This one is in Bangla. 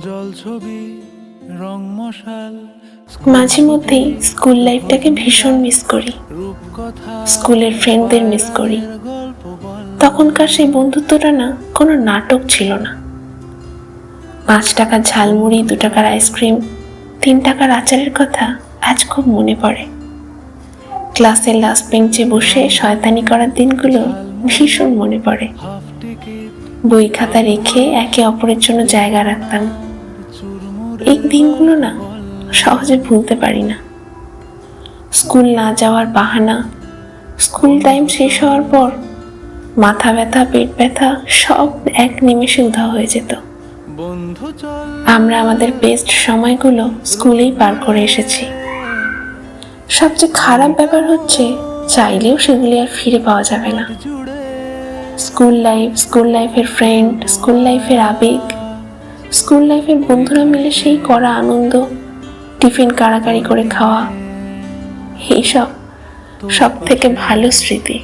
জল ছবি রং মশাল মাঝে মধ্যেই স্কুল লাইফটাকে ভীষণ মিস করি। রূপকথা স্কুলের ফ্রেন্ডদের মিস করি। গল্প বল তখনকার সেই বন্ধুত্বটা না কোনো নাটক ছিল না। 5 টাকার ঝালমুড়ি, 2 টাকার আইসক্রিম, 3 টাকার আচারের কথা আজ খুব মনে পড়ে। ক্লাসের লাস্ট বেঞ্চে বসে শয়তানি করার দিনগুলো ভীষণ মনে পড়ে। হাফ টিকিট বই খাতা রেখে একে অপরের জন্য জায়গা রাখতাম। এই দিনগুলো না সহজে ভুলতে পারি না। স্কুল না যাওয়ার বাহানা, স্কুল টাইম শেষ হওয়ার পর মাথা ব্যথা, পেট ব্যথা সব এক নিমেষে উধাও হয়ে যেত। বন্ধু চল আমরা আমাদের বেস্ট সময়গুলো স্কুলেই পার করে এসেছি। সবচেয়ে খারাপ ব্যাপার হচ্ছে চাইলেও সেগুলি আর ফিরে পাওয়া যাবে না। জুড়ে স্কুল লাইফ, স্কুল লাইফের ফ্রেন্ড, স্কুল লাইফের আবেগ, স্কুল লাইফের বন্ধুরা মিলে সেই করা আনন্দ, টিফিন কাড়াকাড়ি করে খাওয়া, এইসব সব থেকে ভালো স্মৃতি।